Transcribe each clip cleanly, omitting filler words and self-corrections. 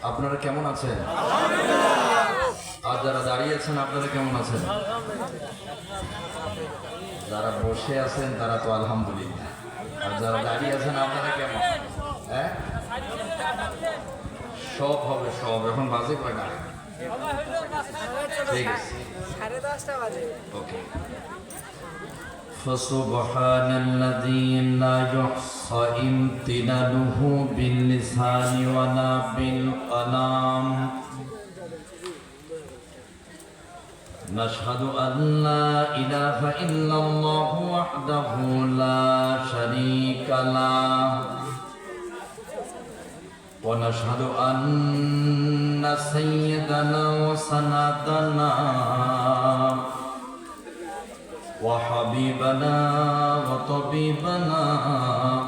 আপনারা কেমন আছেন? আর যারা দাঁড়িয়ে আছেন আপনারা কেমন আছেন? যারা বসে আছেন তারা তো আলহামদুলিল্লাহ, আর যারা দাঁড়িয়ে আছেন আপনারা কেমন? হ্যাঁ, সব হবে সব। এখন বাজে কয়টা? ঠিক আছে, 10:30 বাজে। ওকে। فسبحان الذي لا يحصى امتنانه باللسان ولا بالقلم. نشهد أن لا إله إلا الله وحده لا شريك له، ونشهد أن سيدنا وسندنا وحبيبنا وطبيبنا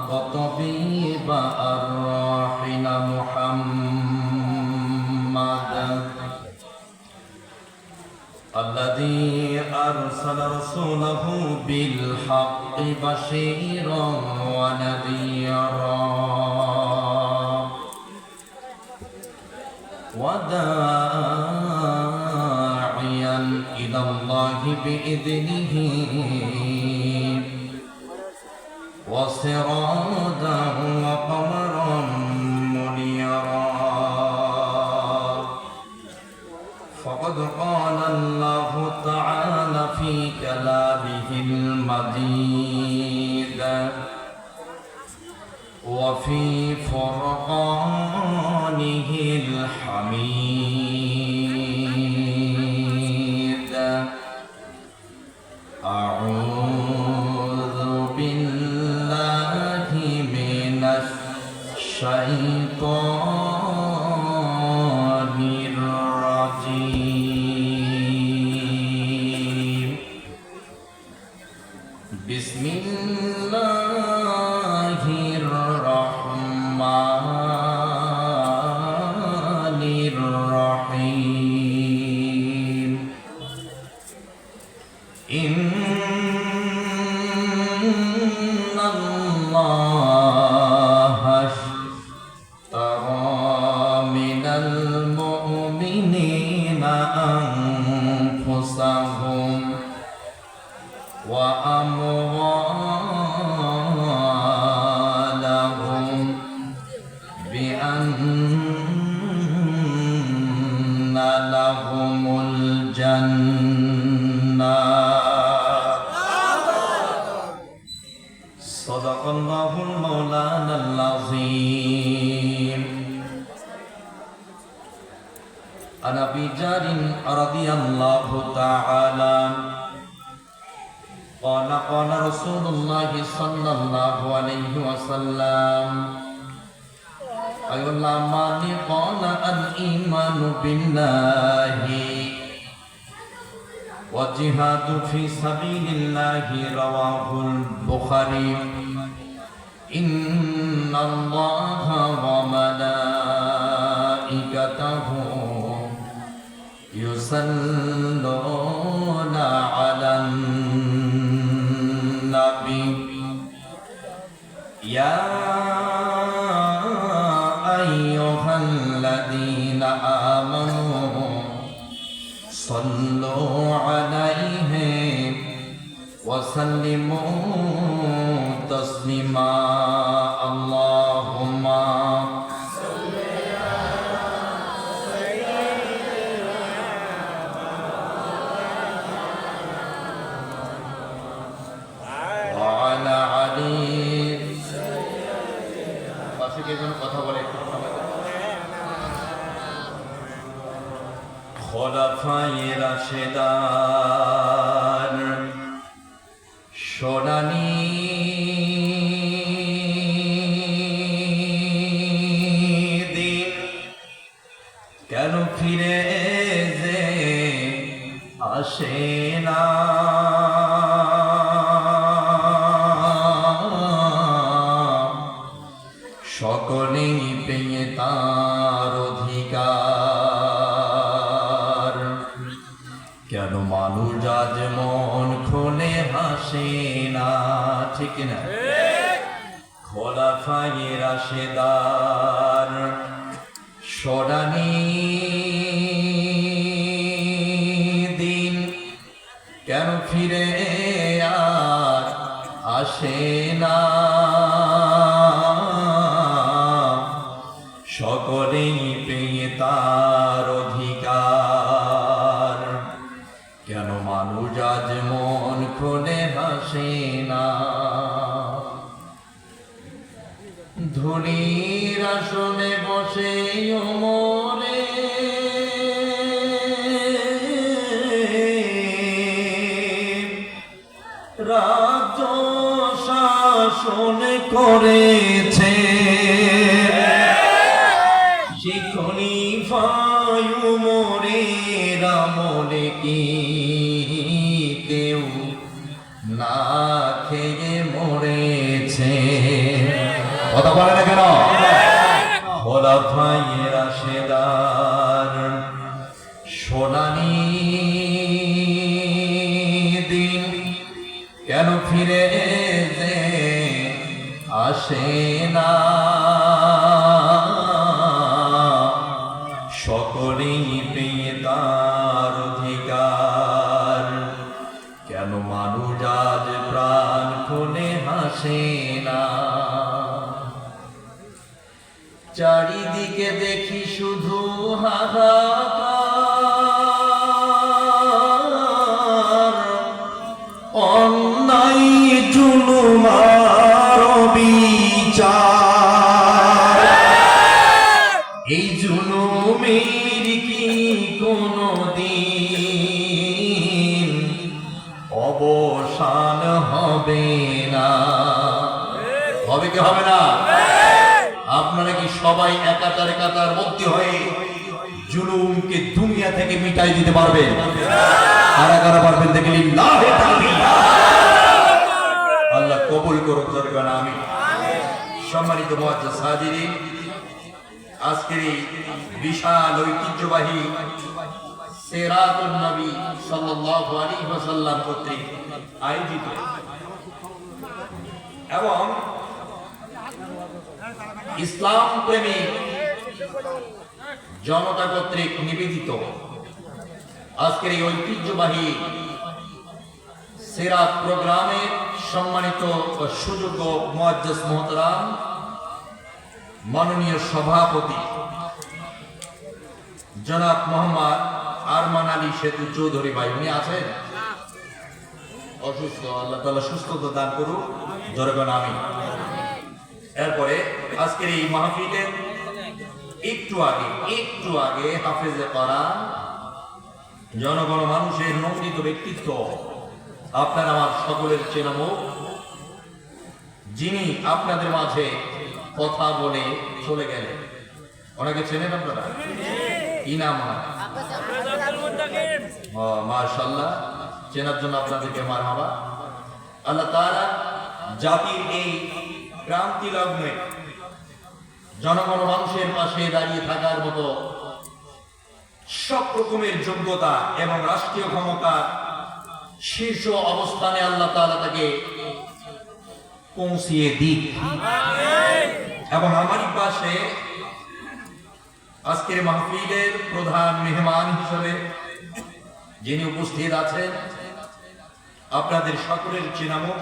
وطبيب أرواحنا محمد الذي أرسل رسوله بالحق بشيرا ونذيرا وداعيا إلى الله بإذنه وسراجا وقمرا منيرا. فقد قال الله تعالى في كلامه المجيد وفي فرقانه الحميد. أعوذ بالله من الشيطان الرجيم. بسم الله الرحمن الرحيم. إن الله اشترى من المؤمنين أنفسهم وأموالهم بأن لهم الجنة. صدق الله المولانا العظيم. عن أبي جار رضي الله تعالى قال قال رسول الله صلى الله عليه وسلم أي الأعمال قال الإيمان بالله والجهاد في سبيل الله. رواه البخاري. إن الله وملائكته يصلون على النبي يا أيها الذين آمنوا صلوا عليه وسلموا تسليما. اللهم وعلى علي. পাশে কে যেন কথা বলে একটু খোলাফায়ে রাশেদান সোনানি দিন কেন ফিরে যে আসে না? সকলেই পেয়ে তার অধিকার, কেন মানুষ আজ মন খুলে হাসে না? ঠিক না? খোলাফায়ে রাশেদার সোনানি দিন কেন ফিরে আর আসে না? সকলেই পেয়ে তার অধিকার, কেন মানুষ আজ মন খুলে হাসে না? ধনীর আসনে বসে ওমরে রাজ্য শাসন করেছে, সে খলিফা ওমরের আমলে কি কেউ না খেয়ে মরেছে? কথা বলে না কেন? খোলাফায়ে রাশেদার সোনানি দিন কেন ফিরে যে আসে না? সকলেই পেয়ে তার অধিকার, কেন মানুষ আজ প্রাণ খুলে হাসে না? চারিদিকে দেখি শুধু হাহাকার, অন্যায় জুলুম আর বিচার। এই জুলুমের কি কোনো দিন অবসান হবে না? হবে কি হবে না? আপনারা কি সবাই একাতার একাতার মধ্যে হয়ে জুলুমকে দুনিয়া থেকে মিটাই দিতে পারবেন? কারা কারা পারবেন দেখে লিল্লাহি তাকবীর। আল্লাহ কবুল করুক, দরকার আমি। সম্মানিত মুআজ্জাজ হাজিরিন, আজকের এই বিশাল ঐতিহ্যবাহী সিরাতুন নবী সাল্লাল্লাহু আলাইহি ওয়াসাল্লাম কর্তৃক আয়োজিত এবং ইসলাম প্রেমিক জনতা কর্তৃক নিবেদিত আজকের এই ঐতিহ্যবাহী সিরাত প্রোগ্রামের সম্মানিত ও সুযোগ্য মুআজ্জাজ মুহতারাম মাননীয় সভাপতি জনাব মোহাম্মদ আরমান আলী সেতু চৌধুরী ভাই, উনি আছেন? অসুস্থ, আল্লাহ তাআলা সুস্থতা দান করুক, জোরে আমিন। এরপরে আজকের এই মাহফিলের একটু আগে হাফেজে কোরআন জনগণ মানুষের নন্দিত ব্যক্তিত্ব, আপনার আমার সকলের চেনা মুখ, যিনি আপনাদের মাঝে কথা বলে চলে গেলেন, ওনাকে চেনেন আপনারা? কি নাম ওনার? মাশাআল্লাহ, চেনার জন্য আপনাদেরকে মারহাবা। আল্লাহ তাআলা জাতির এই ক্রান্তি লগ্নে জনগণ মানুষের পাশে দাঁড়িয়ে থাকার মতো সব রকমের যোগ্যতা এবং রাষ্ট্রীয় ক্ষমতা শীর্ষ অবস্থানে আল্লাহ তাআলা তাকে পৌঁছিয়ে দিক। এবং আমারই পাশে আজকের মাহফিলের প্রধান মেহমান হিসেবে যিনি উপস্থিত আছেন, আপনাদের সকলের চেনামুখ,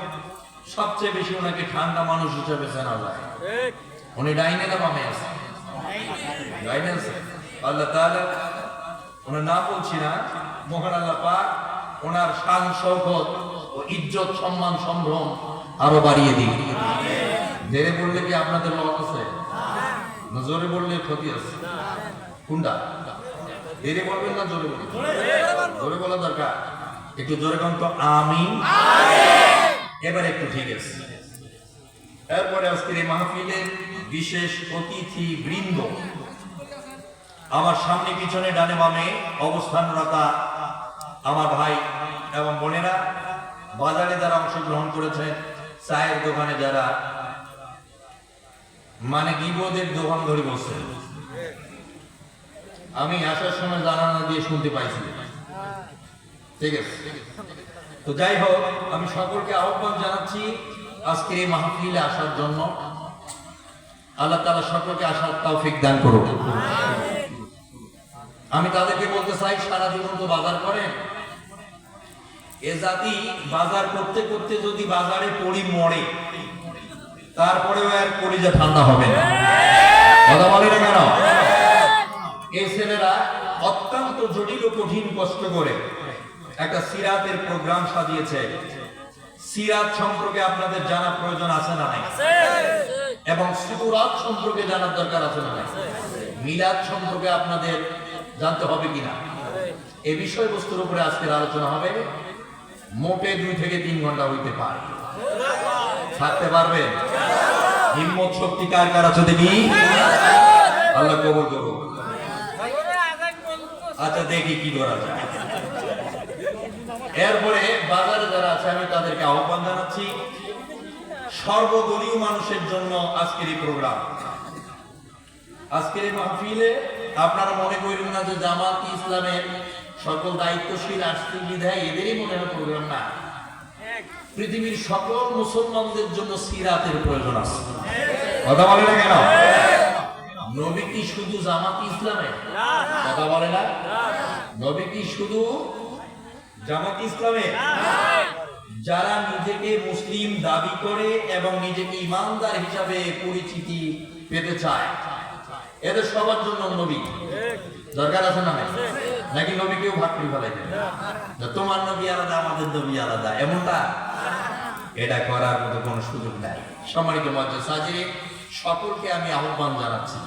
সবচেয়ে বেশি ওনাকে ঠান্ডা মানুষ হিসেবে চেনা যায়। উনি ডাইনে না বামে আছে? ডাইনে আছে। আল্লাহ তাআলা ওনার নাম বলছি না, মহান আল্লাহ পাক ওনার শান শওকত ও ইজ্জত সম্মান সম্ভ্রম আরো বাড়িয়ে দিন। ধীরে বললে কি আপনাদের লস আছে? না জোরে বললে ক্ষতি আছে? কোনটা? ধীরে বলবেন না জোরে বলবেন? জোরে বলা দরকার। একটু জোরে কোন তো আমিন। এবার একটু ঠিক আছে। এরপরে আজকের এই মাহফিলের বিশেষ অতিথি বৃন্দ, আমার সামনে পিছনে ডানে বামে অবস্থানরত আমার ভাই এবং বোনেরা, বাজারে যারা অংশগ্রহণ করেছেন, চায়ের দোকানে যারা মানে গিবদের দোকান ধরে বসছে, আমি আসার সময় জানানা দিয়ে শুনতে পাইছি। ঠিক আছে, তো যাই হোক, আমি সকলকে আহ্বান জানাচ্ছি আজকের এই মাহফিলে আসার জন্য। আল্লাহ তাআলা সকলকে আসার তৌফিক দান করুন। আমি তাদেরকে বলতে চাই, সারা জীবন তো বাজার করেন, এ জাতি বাজার করতে করতে যদি বাজারে পড়ি মরে, তারপরেও আর কলিজা ঠান্ডা হবে না। কথা বলে না কেন? এই ছেলেরা অত্যন্ত জটিল ও কঠিন কষ্ট করে একটা সিরাতের প্রোগ্রাম সাজিয়েছে। সিরাত সম্পর্কে আপনাদের জানা প্রয়োজন আছে না নাই? এবং সুরাত সম্পর্কে জানার দরকার আছে না নাই? মিলাদ সম্পর্কে আপনাদের জানতে হবে কিনা? এই বিষয়বস্তুর উপরে আজকের আলোচনা হবে। মোটে 2 থেকে 3 ঘন্টা হইতে পারে। থাকতে পারবেন? হিম্মত শক্তি কার কার আছে দেখি? আল্লাহ কবুল করুন। আচ্ছা, দেখি কি করা যায়। এরপরে বাজারে যারা আছে আমি তাদেরকে আহ্বান জানাচ্ছি, সর্বদলীয় মানুষের জন্য আজকের এই প্রোগ্রাম, আজকের এই মাহফিলে আপনারা মনে করেন না যে জামাত ইসলামের সকল দায়িত্বশীল আসছে বিধায় এদেরই মনে হয় প্রোগ্রাম না। পৃথিবীর সকল মুসলমানদের জন্য সিরাতের প্রয়োজন আছে। কথা বলে না কেন? নবী কি শুধু জামাত ইসলামের? কথা বলে না? নবী কি শুধু জামাত ইসলামের? যারা নিজেকে মুসলিম দাবি করে এবং নিজেকে ইমানদার হিসাবে পরিচিতি পেতে চায়, এদের সবার জন্য নবী দরকার আছে না? নাকি নবীকেও ভাগ করে ফেলাইবেন? তোমার নবী আলাদা, আমাদের নবী আলাদা, এমনটা? এটা করার মতো কোনো সুযোগ নাই। সম্মানিত মুআজ্জিজ হাজিরিন, সকলকে আমি আহ্বান জানাচ্ছি,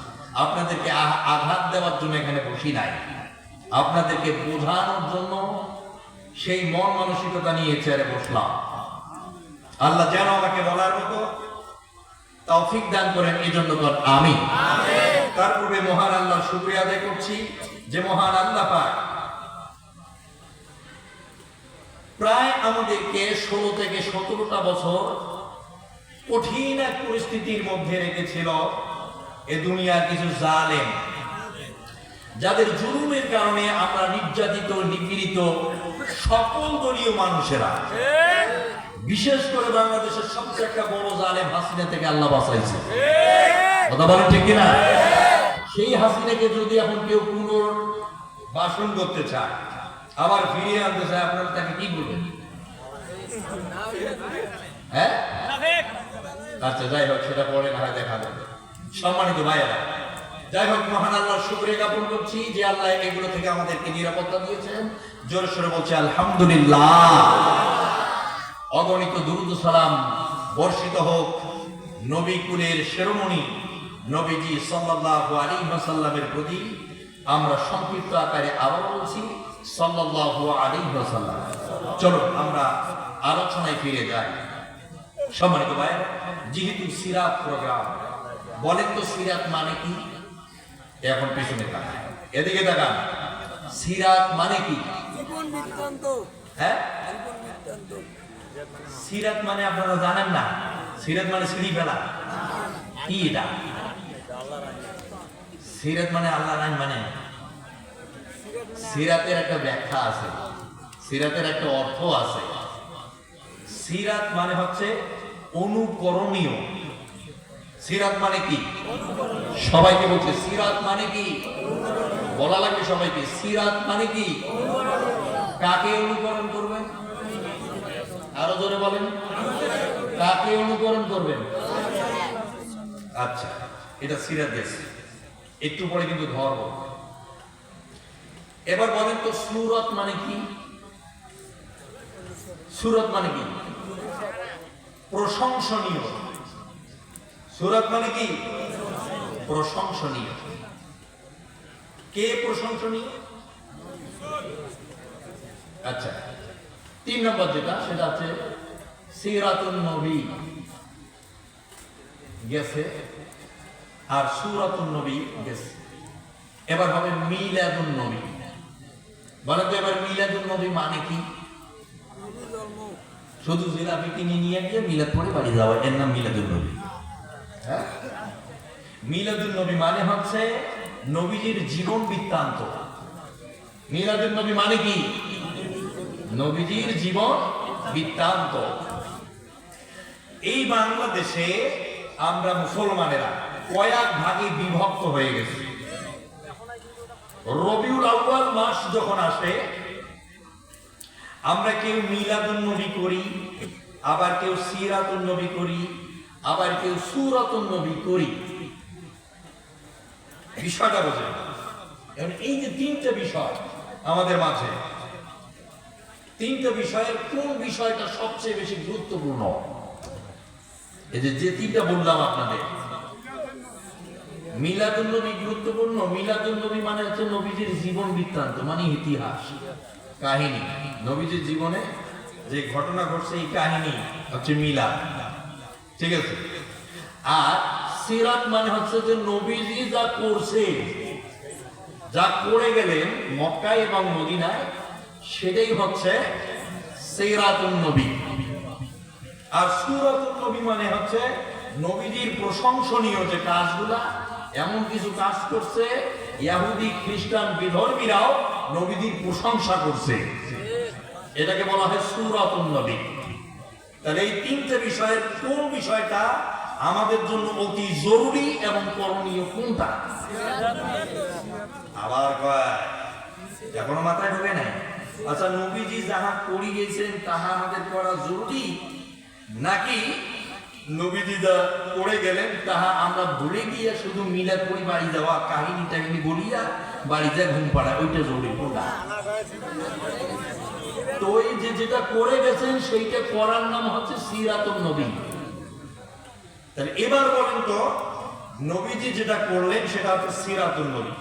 আপনাদেরকে আঘাত দেওয়ার জন্য এখানে বসি নাই, আপনাদেরকে বোঝানোর জন্য সেই মন মানসিকতা নিয়ে চেয়ারে বসলাম। আল্লাহ যেন আমাকে বলার মতো তৌফিক দান করেন, এই জন্য আমি তার পূর্বে মহান আল্লাহর শুকরিয়া আদায় করছি যে মহান আল্লাহ পাক প্রায় আমাদেরকে 16 থেকে 17টা বছর কঠিন এক পরিস্থিতির মধ্যে রেখেছিল। এ দুনিয়ার কিছু জালেম, যাদের জুলুমের কারণে আমরা নির্যাতিত, নিপীড়িত সকল দলীয় মানুষেরা, বিশেষ করে বাংলাদেশের সবচেয়ে একটা বড় জালেম হাসিনা থেকে আল্লাহ বাঁচাইছে। কথা বলেন ঠিক কিনা? সেই হাসিনাকে যদি এখন কেউ পুনর্বাসন করতে চায়, আবার ফিরিয়ে আনতে চায়, আপনারা তাকে কি বলবেন? হ্যাঁ, আচ্ছা যাই হোক, সেটা পরে না হয় দেখা যাবে। সম্মানিত ভাইয়েরা, যাই হোক, মহান আল্লাহর শুকরিয়া জ্ঞাপন করছি যে আল্লাহ এগুলো থেকে আমাদেরকে নিরাপত্তা দিয়েছেন। জোরে সোরে বলছি আলহামদুলিল্লাহ। অগণিত দুরূদ ও সালাম বর্ষিত হোক নবী কুলের শিরোমণি নবীজি সাল্লাল্লাহু আলাইহি ওয়াসাল্লামের প্রতি। আমরা সংক্ষিপ্ত আকারে আবার বলছি সাল্লাল্লাহু আলাইহি ওয়াসাল্লাম। চলো আমরা আলোচনায় ফিরে যাই। সম্মানিত ভাইয়েরা, যেহেতু সিরাত প্রোগ্রাম, বলেন তো সিরাত মানে কি? এখন পিছনে তাকান, এদিকে তাকান। সিরাত মানে কি? হ্যাঁ, সিরাত মানে আপনারা জানেন না? সিরাত মানে সিঁড়ি ফেলা। কি এটা? সিরাত মানে আল্লাহর আইন, মানে সিরাতের একটা ব্যাখ্যা আছে, সিরাতের একটা অর্থ আছে। সিরাত মানে হচ্ছে অনুকরণীয়। সিরাত মানে কি? সবাইকে বলছে সিরাত মানে কি? বলা লাগবে সবাইকে। সিরাত মানে কি? কাকে অনুকরণ করবেন? আরো জোরে বলেন, কাকে অনুকরণ করবেন? আচ্ছা, এটা সিরাত গেছে, একটু পরে কিন্তু ধর্ম। এবার বলেন তো সুরত মানে কি? সুরত মানে কি? প্রশংসনীয়। সুরত মানে কি? প্রশংসনীয়। কে প্রশংসনীয়? আচ্ছা, 3 নম্বর যেটা, সেটা হচ্ছে সিরাতুন নবী গেছে আর সূরাতুন নবী গেছে। এবার হবে মিলাদুন নবী। বলেন তো এবার মিলাদুন নবী মানে কি? শুধু জিলাপি কিনে নিয়ে গিয়ে মিলাদ পড়ে বাড়ি যাওয়া, এর নাম মিলাদুন নবী। হ্যাঁ, মিলাদুন নবী মানে হচ্ছে নবীজির জীবন বৃত্তান্ত। মিলাদুন নবী মানে কি? নবীজির জীবন বৃত্তান্ত। এই বাংলাদেশে আমরা মুসলমানেরা কয়েক ভাগে বিভক্ত হয়ে গেছি। রবিউল আউয়াল মাস যখন আসে আমরা কেউ মিলাদুন নবী করি, আবার কেউ সিরাতুন নবী করি, আবার কেউ সূরাতুন নবী করি। বিষয়টা বোঝেন। এই যে তিনটা বিষয় আমাদের মাঝে, তিনটা বিষয়ের কোন বিষয়টা সবচেয়ে বেশি গুরুত্বপূর্ণ? এই যে তিনটা বললাম আপনাদের, মিলাদুন নবী গুরুত্বপূর্ণ। মিলাদুন নবী মানে হচ্ছে নবীজির জীবন বৃত্তান্ত, মানে ইতিহাস, কাহিনী। নবীজির জীবনে যে ঘটনা ঘটছে এই কাহিনী হচ্ছে মিলাদ, ঠিক আছে? আর সিরাত মানে হচ্ছে যে নবীজি যা করছে, যা করে গেলেন মক্কায় এবং মদিনায়, সেটাই হচ্ছে সিরাতুন নবী। আর সূরাতুন নবী মানে হচ্ছে নবীজির প্রশংসনীয় যে কাজগুলা, এমন কিছু কাজ করছে ইহুদি খ্রিস্টান বিধর্মীরাও নবীজির প্রশংসা করছে, এটাকে বলা হয় সূরাতুন নবী। তাহলে এই তিনটে বিষয়ের কোন বিষয়টা আমাদের জন্য অতি জরুরি এবং করণীয় কোনটা? আবার কয় এখনো মাথায় ঢোকে নাই। আচ্ছা, নবীজি যাহা করে গেছেন তাহা আমাদের করা জরুরি, নাকি নবীজি যা করে গেলেন তাহা আমরা ভুলে গিয়ে শুধু মিলাদ পড়ি বাড়ি যাওয়া, কাহিনী টাহিনী বলিয়া বাড়ি যা ঘুম পাড়া, ওইটা জরুরি কোনটা? তো এই যে যেটা করে গেছেন সেইটা করার নাম হচ্ছে সিরাতুন নবী। তাহলে এবার বলেন তো, নবীজি যেটা করলেন সেটা হচ্ছে সিরাতুন নবী।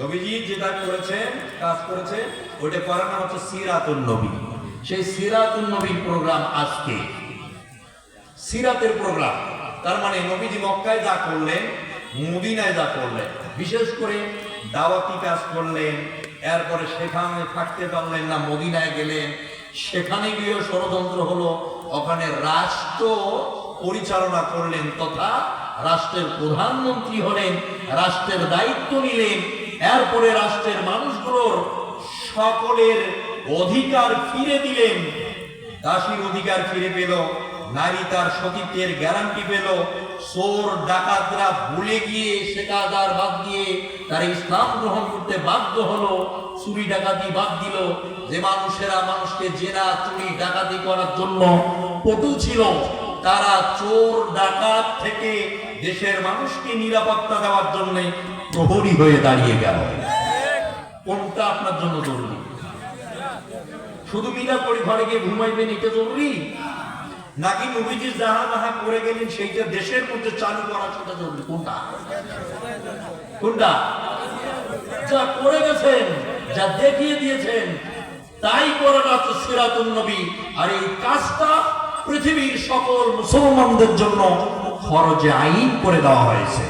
নবীজি যেটা করেছেন, কাজ করেছেন, ওইটা করার নাম হচ্ছে সিরাতুন নবী। সেই সিরাতুন নবীর প্রোগ্রাম আজকে, সিরাতের প্রোগ্রাম। তার মানে নবীজি মক্কায় যা করলেন, মদিনায় যা করলেন, বিশেষ করে দাওয়াতি কাজ করলেন, এরপরে সেখানে থাকতে পারলেন না, মদিনায় গেলেন, সেখানে গিয়ে ষড়যন্ত্র হলো, ওখানে রাষ্ট্র পরিচালনা করলেন, তথা রাষ্ট্রের প্রধানমন্ত্রী হলেন, রাষ্ট্রের দায়িত্ব নিলেন, এরপরে রাষ্ট্রের মানুষগুলোর সকলের অধিকার ফিরে দিলেন, দাসীর অধিকার ফিরে পেল, নারী তার সতীত্বের গ্যারান্টি পেল, চোর ডাকাতরা ভুলে গিয়ে সেকাদার বাদ দিয়ে তার ইসলাম গ্রহণ করতে বাধ্য হলো, চুরি ডাকাতি বাদ দিল। যে মানুষেরা মানুষকে জেনা চুরি ডাকাতি করার জন্য পটু ছিল, তারা চোর ডাকাত থেকে দেশের মানুষকে নিরাপত্তা দেওয়ার জন্য প্রহরী হয়ে দাঁড়িয়ে গেল। কোনটা আপনার জন্য জরুরি? শুধু মিলাদ পড়ি ঘরে গিয়ে ঘুমাইবেন এটা জরুরি, নাকি নবীজি যাহা যাহা করে গেলেন সেইটা দেশের মধ্যে চালু করা সেটা জরুরি? কোনটা? কোনটা? যা করে গেছেন, যা দেখিয়ে দিয়েছেন, তাই করাটা হচ্ছে সিরাতুন নবী। আর এই কাজটা পৃথিবীর সকল মুসলমানদের জন্য ফরজে আইন করে দেওয়া হয়েছে।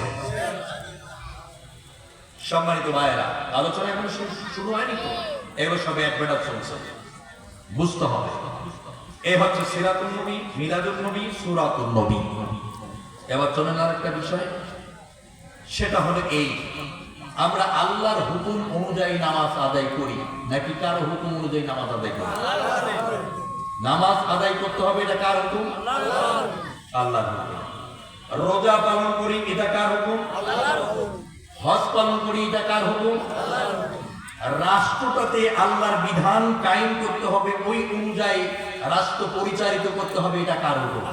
সম্মানিত ভাইয়েরা, আলোচনা এখন শুরু হয়নি তো, এগুলো সবে এক বেটা চলছে, বুঝতে হবে। এ হচ্ছে সিরাতুন নবী, মিলাদুন নবী, সূরাতুন নবী। এবার চলেন আর একটা বিষয়, সেটা হলো এই, আমরা আল্লাহর হুকুম অনুযায়ী নামাজ আদায় করি নাকি কারো হুকুম অনুযায়ী নামাজ আদায় করি? নামাজ আদায় করতে হবে, এটা কার হুকুম? আল্লাহর হুকুম। রোজা পালন করি, এটা কার হুকুম? হজ পালন করি, এটা কার হুকুম? রাষ্ট্রটাতে আল্লাহর বিধান কায়েম করতে হবে, ওই অনুযায়ী রাষ্ট্র পরিচালিত করতে হবে, এটা কার হুকুম?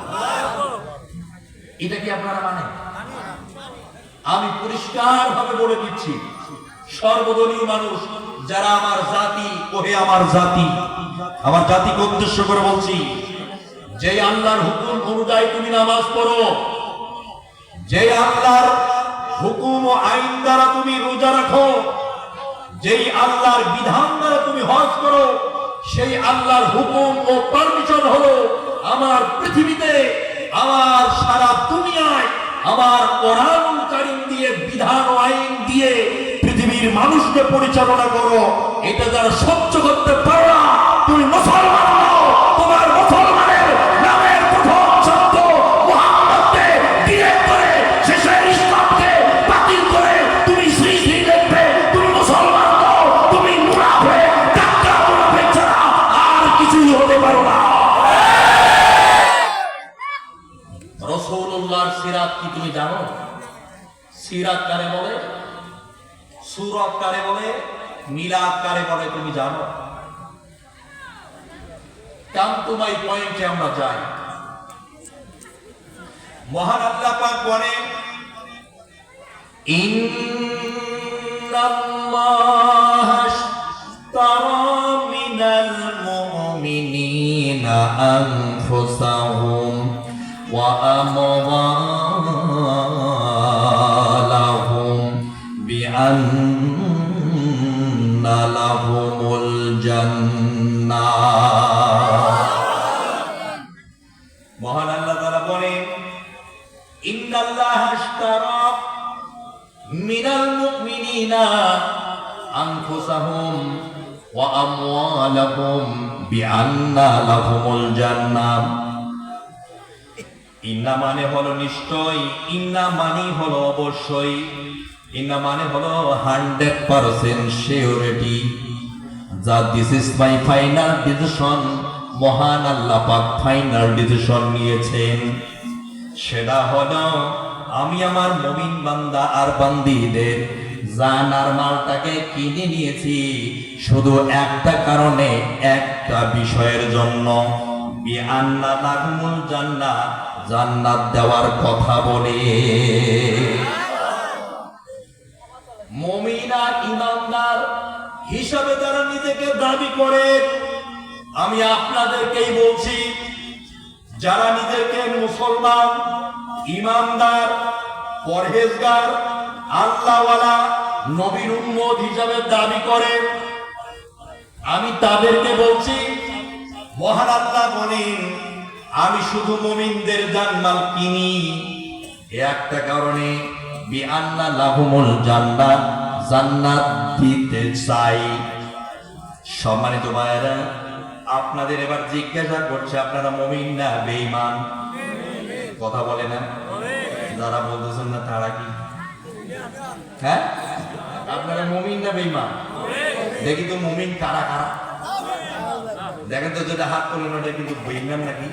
এটা কি আপনারা মানেন? আমি পরিষ্কার ভাবে বলে দিচ্ছি, সর্বদলীয় মানুষ যারা আমার জাতি, ওহে আমার জাতি, আমার জাতিকে উদ্দেশ্য করে বলছি, যে আল্লাহর হুকুম অনুযায়ী তুমি নামাজ পড়ো, যে আল্লাহর হুকুম ও আইন দ্বারা তুমি রোজা রাখো, যেই আল্লাহর বিধান দ্বারা তুমি হজ করো, সেই আল্লাহর হুকুম ও পারমিশন হলো আমার পৃথিবীতে, আমার সারা দুনিয়ায় আমার কোরআনুল কারীম দিয়ে, বিধান ও আইন দিয়ে পৃথিবীর মানুষকে পরিচালনা করো। এটা যারা সহ্য করতে পারো না, তুমি মুসলমান নও। তোমার মুসলমানের নামের প্রথম শব্দ মুহাম্মদকে দিয়ে করে শেষে ইসলামকে বাতিল করে তুমি শ্রী শ্রী লিখবে, তুমি মুসলমান নও, তুমি মুনাফিক, টাটকা মুনাফিক ছাড়া আর কিছুই হতে পারো না। রাসূলুল্লাহর সিরাত কারে বলে, সূরত কারে বলে, মিলাদ কারে বলে তুমি জানো? কাম তোমায় পয়েন্টে আমরা যাই। মহান আল্লাহ পাক বলেন, ইন্নাল্লাহা আশতারা মিনাল মুমিনিনা আনফুসাহুম ওয়া আমওয়ালাহুম বিআন্না লাহুমুল জান্নাহ। মহান আল্লাহ তাআলা বলেন, ইন্নাল্লাহা আশতারা মিনাল মুমিনিনা আনফুসাহুম ওয়া আমওয়ালাহুম বিআন্না লাহুমুল জান্নাহ। ইন্না মানে হলো নিশ্চয়, ইন্না মানে হলো অবশ্যই, ইন্না মানে হলো 100% সিউরিটি। যা this is my final decision, মহান আল্লাহ পাক ফাইনাল ডিসিশন নিয়েছেন। সেটা হলো আমি আমার মুমিন বান্দা আর বান্দীদের জান আর মালটাকে কিনে নিয়েছি শুধু একটা কারণে, একটা বিষয়ের জন্য, বিআন্না লাহুমুল জান্নাহ, জান্নাত দেওয়ার কথা বলে। মুমিন আর ঈমানদার হিসাবে যারা নিজেকে দাবি করে, আমি আপনাদেরকেই বলছি, যারা নিজেকে মুসলমান, ঈমানদার, পরহেজগার, আল্লাহওয়ালা, নবীর উম্মত হিসাবে দাবি করে, আমি তাদেরকে বলছি, মহান আল্লাহ বলেন, আমি শুধু মুমিনদের জান্নাত কিনি একটা কারণে, বিআন্না লাহুমুল জান্নাহ, জান্নাত দিতে চাই। সম্মানিত ভাইয়েরা, আপনাদের এবার জিজ্ঞাসা করছে, আপনারা মুমিন না বেঈমান? কথা বলে না? যারা বলতেছেন না তারা কি? হ্যাঁ, আপনারা মুমিন না বেঈমান? দেখি তো মুমিন কারা কারা, দেখেন তো, যেটা হাত করলেন ওটা কিন্তু বেঈমান নাকি?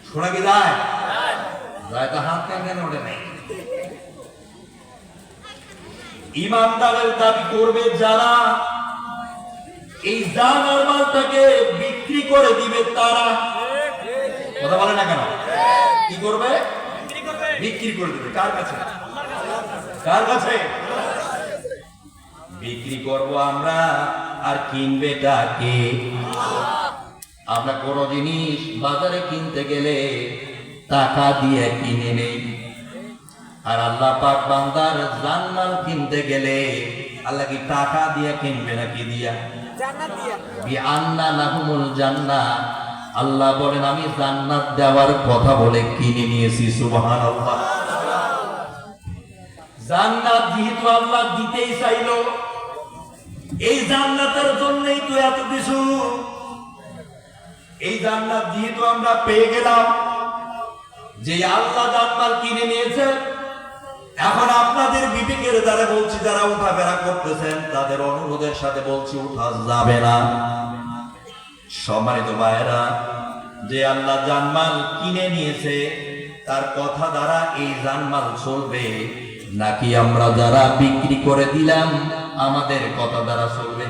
শোনা কি যায়? যায় তো হাত কেন ওটা নেই। ঈমানদারের দাবি করবে যারা, এই জান আর মালটাকে বিক্রি করে দিবে তারা। কথা বলে না কেন? কি করবে? বিক্রি করে দিবে। কার কাছে? কার কাছে? বিক্রি করব আমরা, আর কিনবে কে? আমরা কোন জিনিস বাজারে কিনতে গেলে টাকা দিয়ে কিনে নেই, আর আল্লাহ পাক বান্দার জান্নাত কিনতে গেলে আল্লাহ কি টাকা দিয়ে কিনবে নাকি দিয়া? জান্নাত দিয়া। বিআন্না লাহুমুল জান্নাহ, আল্লাহ বলেন আমি জান্নাত দেওয়ার কথা বলে কিনে নিয়েছি। সুবহানাল্লাহ। জান্নাত যেহেতু আল্লাহ দিতেই চাইলো, এই জান্নাতের জন্যই তো এত কিছু। এই জান্নাত যেহেতু আমরা পেয়ে গেলাম, যে আল্লাহ জান্নাত কিনে নিয়েছে, এখন আপনাদের বিবেকের দ্বারা বলছি, যারা উঠাফেরা করতেছেন তাদের অনুরোধের সাথে বলছি, উঠা যাবে না। সম্মানিত ভাইয়েরা, যে আল্লাহ জানমাল কিনে নিয়েছে তার কথা দ্বারা এই জানমাল চলবে, নাকি আমরা যারা বিক্রি করে দিলাম আমাদের কথা দ্বারা চলবে?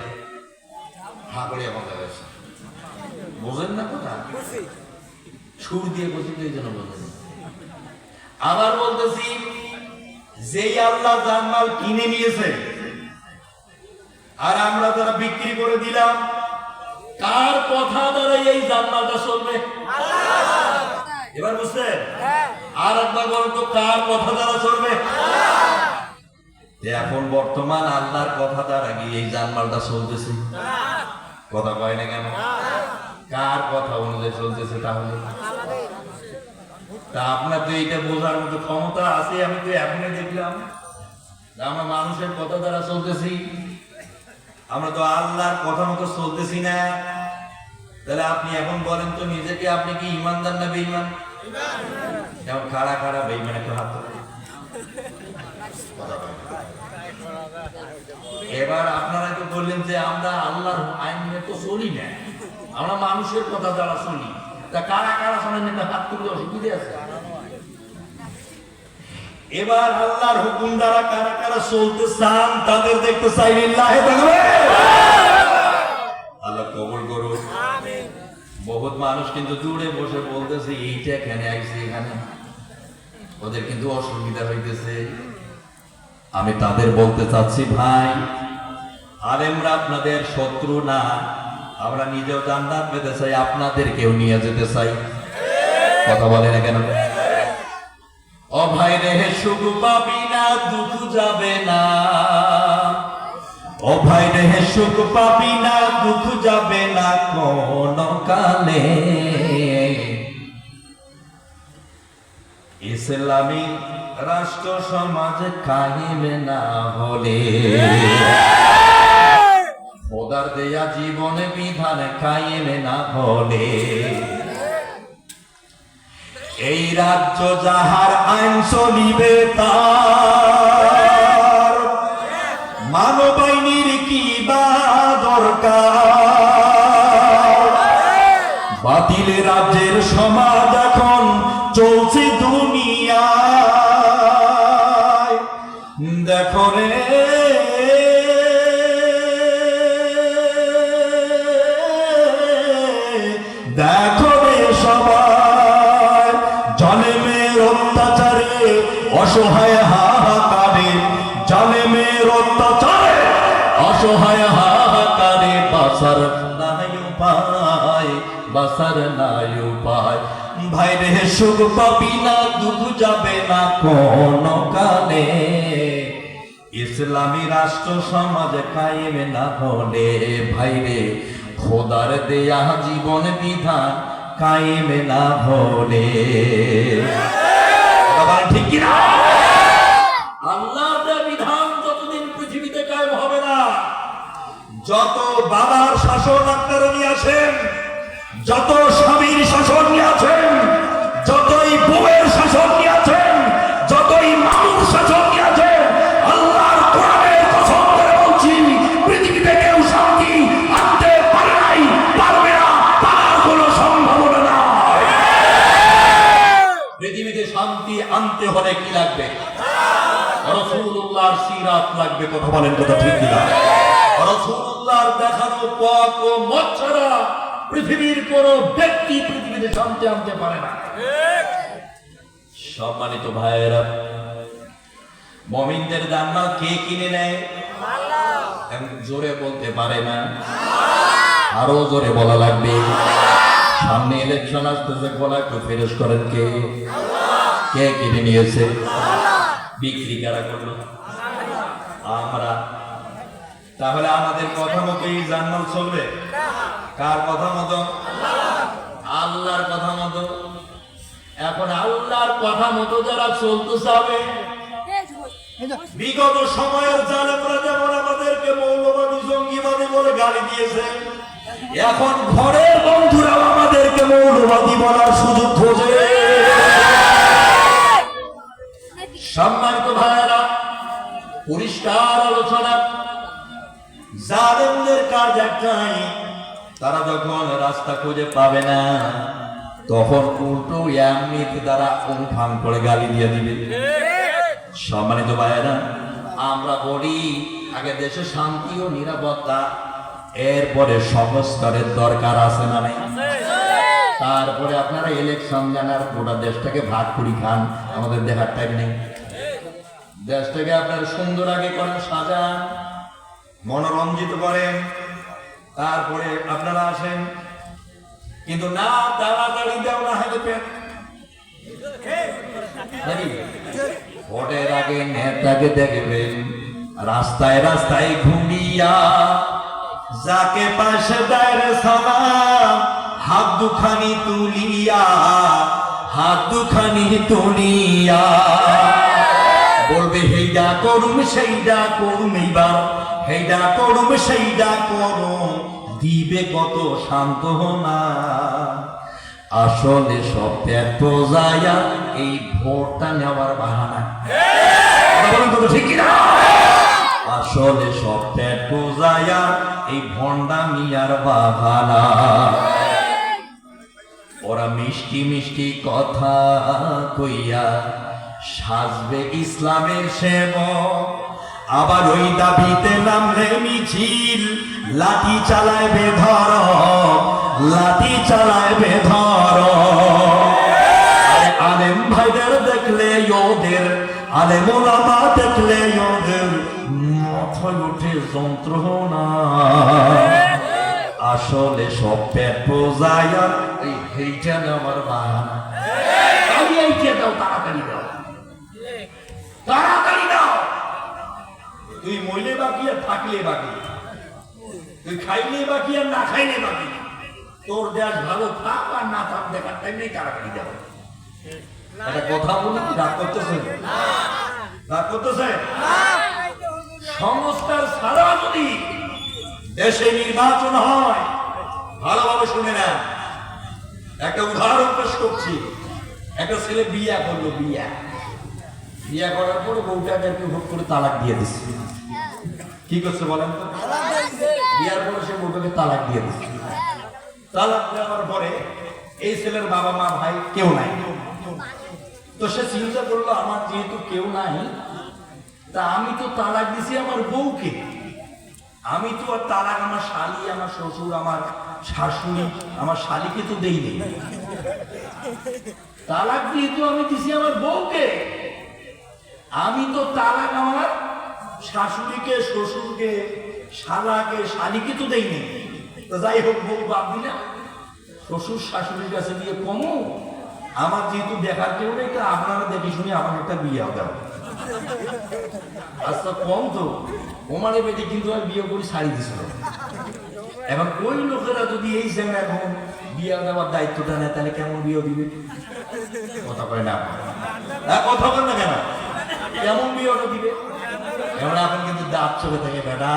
বোঝেন না কথা? সুর দিয়ে বলছি তো এই জন্য বোঝেন। আবার বলতেছি, যেই আল্লাহ জানমাল কিনে নিয়েছে আর আমরা যারা বিক্রি করে দিলাম, কার কথা দ্বারা এই জান্নাতটা চলবে? এবার বুঝছেন? আর একবার বলেন তো, কার কথা দ্বারা চলবে? এখন বর্তমান আল্লাহর কথা দ্বারা কি এই জান্নাতটা চলতেছে? কথা কয় না কেন? কার কথা অনুযায়ী চলতেছে তাহলে? তা আপনার তো এইটা বোঝার মতো ক্ষমতা আছে। আমি তো এখনই দেখলাম আমরা মানুষের কথা দ্বারা চলতেছি, আমরা তো আল্লাহর কথা মতো চলতেছি না। তাহলে আপনি এখন বলেন তো, নিজেকে আপনি কি ইমানদার না বেঈমান? এখন খাড়া খাড়া বেঈমান একটু হাত তোলেন। এবার আপনারা তো বললেন যে আমরা আল্লাহর আইন নিয়ে তো চলি না, আমরা মানুষের কথা দ্বারা চলি। তা কারা কারা শোনেন, হাত তুলে অসুবিধা আছে? এবার আল্লাহর হুকুম দ্বারা কারা কারা চলতে চান তাদের দেখতে চাই লিল্লাহি তাকবীর। আল্লাহ কবুল করুন। বহুত মানুষ কিন্তু দূরে বসে বলতেছে এইটা এখানে আইছে এখানে, ওদের কিন্তু অসুবিধা হইতেছে। আমি তাদের বলতে চাচ্ছি, ভাই আলেমরা আপনাদের শত্রু না, আমরা নিজেও জান্নাত পেতে চাই, আপনাদেরকেও নিয়ে যেতে চাই। কথা বলে না কেন? ও ভাই রে, সুখ পাবি না, দুঃখ যাবে না। ও ভাই রে, সুখ পাবি না, দুঃখ যাবে না কোন কালে। ইসলামী রাষ্ট্র সমাজ কায়েমে না হলে, খোদার দেয়া জীবন বিধান কায়েমে না হলে, এই রাজ্য যাহার আইন চলিবে তার মানবাইনির কি বা দরকার। বাতিল রাজ্যের সমাজ এখন চলছে দুনিয়ায়, দেখো রে দেখো রে সবাই, জালেমের অত্যাচারে অসহায় হাহাকারে, জালেমের অত্যাচারে অসহায় হাহাকারে, বাঁচার নাই উপায়, বাঁচার নাই উপায়। ভাই রে, সুখ পাবি না, দুঃখ যাবে না কোন কালে, ইসলামী রাষ্ট্র সমাজ কায়েমে না হলে। ভাই রে, খোদার দেয়া জীবন বিধান কায়েমে না হলে। ঠিক কিনা? আল্লাহর দেয়া বিধান যতদিন পৃথিবীতে কায়েম হবে না, যত বাবার শাসন আপনারা নিয়ে আসেন, যত স্বামীর শাসন নিয়ে আছেন, যতই বউয়ের শাসন নিয়ে আছেন, যতই মামুর শাসন নিয়ে আছেন, আল্লাহর কোরআনের কসম করে বলছি, পৃথিবীতে কেউ শান্তি আনতে পারে নাই, পারবে না, পারার কোনো সম্ভাবনা নাই। পৃথিবীতে শান্তি আনতে হলে কি লাগবে? রাসূলুল্লাহর সিরাত লাগবে। কথা বলেন, কথা ঠিক কিনা? রাসূলুল্লাহর দেখানো পথ ও মত ছাড়া পৃথিবীর কোন ব্যক্তি পৃথিবীতে শান্তি আনতে পারে না। সম্মানিত ভাইয়েরা, মুমিনদের জান্নাত কে কিনে নেয়? আল্লাহ। জোরে বলতে পারে না, আরো জোরে বলা লাগবে। সামনে ইলেকশন আসতেছে, গলা একটু ফেরস করেন কে? কে কিনে নিয়েছে? বিক্রি কারা করলো? আমরা। তাহলে আমাদের কথা মতোই জান্নাত চলবে? কার কথা মতো? আল্লাহর কথা মতো। এখন আল্লাহর কথা মতো যারা চলতে চাবে, বিগত সময়ের জালেমরা যেমন আমাদেরকে মৌলবাদী জঙ্গিবাদী বলে গালি দিয়েছে, এখন ঘরের বন্ধুরাও আমাদেরকে মৌলবাদী বলার সুযোগ খোঁজে। সম্মানিত ভাইয়েরা, পরিষ্কার আলোচনা। জালেমদের কাজ একটাই, তারা যখন রাস্তা খুঁজে পাবে না, তখন উল্টো এমনিতে তারা উমফাম করে গালি দিয়ে দিবে। সম্মানিত ভাইয়েরা, আমরা বলি আগে দেশে শান্তি ও নিরাপত্তা, এরপরে সংস্কারের দরকার আছে না নাই? তারপরে আপনারা ইলেকশন জানার গোটা দেশটাকে ভাগ করি খান, আমাদের দেখার টাইম নেই। দেশটাকে আপনারা সুন্দর আগে করেন, সাজান, মনোরঞ্জিত করেন, তারপরে আপনারা আসেন। কিন্তু না, তাড়াতাড়ি দেও না হলে ভোটের আগে নেতাকে দেখবেন রাস্তায় রাস্তায় ঘুমিয়া, যাকে পাশে দেয় সালাম, হাত দুখানি তুলিয়া, হাত দুখানি তুলিয়া বলবে হেইডা করুম সেইডা করুম, এইবার হেইডা করুম সেইডা করুম, দিবে কত সান্ত্বনা। আসলে সব ত্যাগ বোঝায়া এই ভোটটা নেওয়ার বাহানা। ঠিক কিনা? আসলে সব ত্যাগ বোঝায়া এই ভণ্ডামিয়ার বাহানা। ওরা মিষ্টি মিষ্টি কথা কইয়া সাজবে ইসলামের সেবক, আবার ওই দাবিতে নামলে মিছিল, লাঠি চালাইবে ধর, লাঠি চালাইবে ধর। আলেম ভাইদের দেখলে ওদের, আলেম ওলামা দেখলে ওদের মাথায় উঠে যন্ত্রণা। আসলে সব পেট বোঝায় এইটা আমার বাহানা। এইটা দাও, তাড়াতাড়ি দাও, তাড়াতাড়ি দাও। তুই মইলে বাকি আর থাকলে বাকি, তুই খাইলে বাকি আর না খাইলে বাকি। তোর দেশ ভালো থাক আর না থাক দেখার টাইম নেই, তাড়াতাড়ি দাও। একটা কথা বলি, রাগ করতেছে? রাগ করতেছে? সংস্কার ছাড়া যদি দেশে নির্বাচন হয়, ভালোভাবে শুনে না, একটা উদাহরণ পেশ করছি। একটা ছেলে বিয়া করলো, বিয়া করার পরে বউটাকে একটু ভোট করে তালাক দিয়ে দিচ্ছে। কি করছে বলেন তো? বিয়ার পরে সে বউটাকে তালাক দিয়ে দিচ্ছে। তালাক দেওয়ার পরে এই ছেলের বাবা মা ভাই কেউ নাই। তো সে চিন্তা করলো, আমার যেহেতু কেউ নাই, তা আমি তো তালাক দিছি আমার বউকে, আমি তো আর তালাক আমার শালি, আমার শ্বশুর, আমার শাশুড়ি, আমার শালিকে তো দেই নেই। তালাক যেহেতু আমি দিছি আমার বউকে, আমি তো তালাক আমার শাশুড়িকে, শ্বশুরকে, শালাকে, শালিকে তো দেই নেই। তো যাই হোক, বউ বাদ দিলাম, শ্বশুর শাশুড়ির কাছে দিয়ে কমো, আমার যেহেতু দেখার কেউ নেই, তা আপনারা দেখে শুনে আমার একটা বিয়ে দাও। আচ্ছা কম তো, ওমারে বেটে কিন্তু আমি বিয়ে করে ছাড়ি দিছিল। এখন ওই লোকেরা যদি এই সময় এখন বিয়ে দেওয়ার দায়িত্বটা নেয়, তাহলে কেমন বিয়ে দিবে? কথা কয় না, কথা বল না কেন? কেমন বিয়েটা দিবে? এমন এখন কিন্তু দাঁত চোখে থাকে, বেটা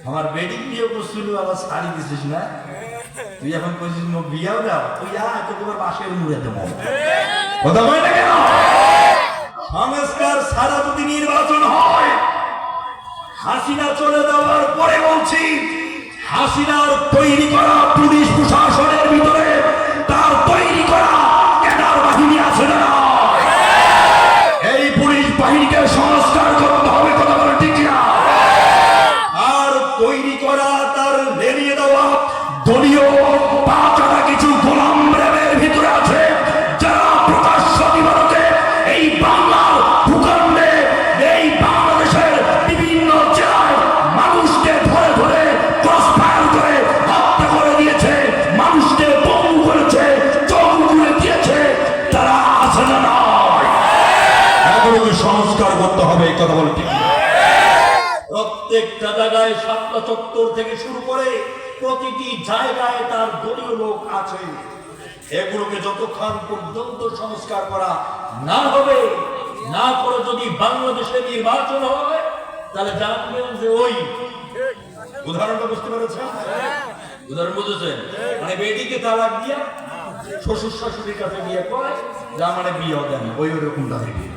আমার বেটি বিয়ে করছিল, আবার ছাড়ি দিছিস না, তুই এখন কইছিস বিয়েও দাও, তুই তোমার বাসের মুড়ে দেবো। কথা কয় না কেন? সংস্কার ছাড়া যদি নির্বাচন হয়, হাসিনা চলে যাওয়ার পরে বলছি, হাসিনার তৈরি করা পুলিশ প্রশাসনের ভিতরে তার তৈরি করা ক্যাডার বাহিনী আছে না? এই পুলিশ বাহিনীকে সংস্কার করতে হবে। কথা বলে ঠিক না? আর তৈরি করা তার লেলিয়ে দেওয়া দলীয় পাঁচটা কিছু গোলাম রেবের ভিতরে আছে, যারা প্রকাশ্য দিবালোকে এই বাংলার ভূখণ্ডে, এই বাংলাদেশের বিভিন্ন জেলায় মানুষকে ধরে ধরে ক্রসফায়ার করে হত্যা করে দিয়েছে, মানুষকে বন্ধ করেছে, চোখ খুলে দিয়েছে। তারা আছে না? নয়, এগুলোকে সংস্কার করতে হবে। এই কথা বলে ঠিক না? প্রত্যেকটা জায়গায় শাপলা চত্বর থেকে শুরু করে প্রতিটি জায়গায় তার দলীয় লোক আছে। এগুলোকে যতক্ষণ পর্যন্ত সংস্কার করা না হবে, না করে যদি বাংলাদেশে নির্বাচন হয়, তাহলে জানবেন যে ওই উদাহরণটা বুঝতে পেরেছেন? উদাহরণ বুঝেছেন? মানে বেটিকে তালাক দিয়া শ্বশুর শাশুড়ির কাছে বিয়ে করে, যা মানে বিয়ে দেন, ওই ওরকম তাদের বিয়ে।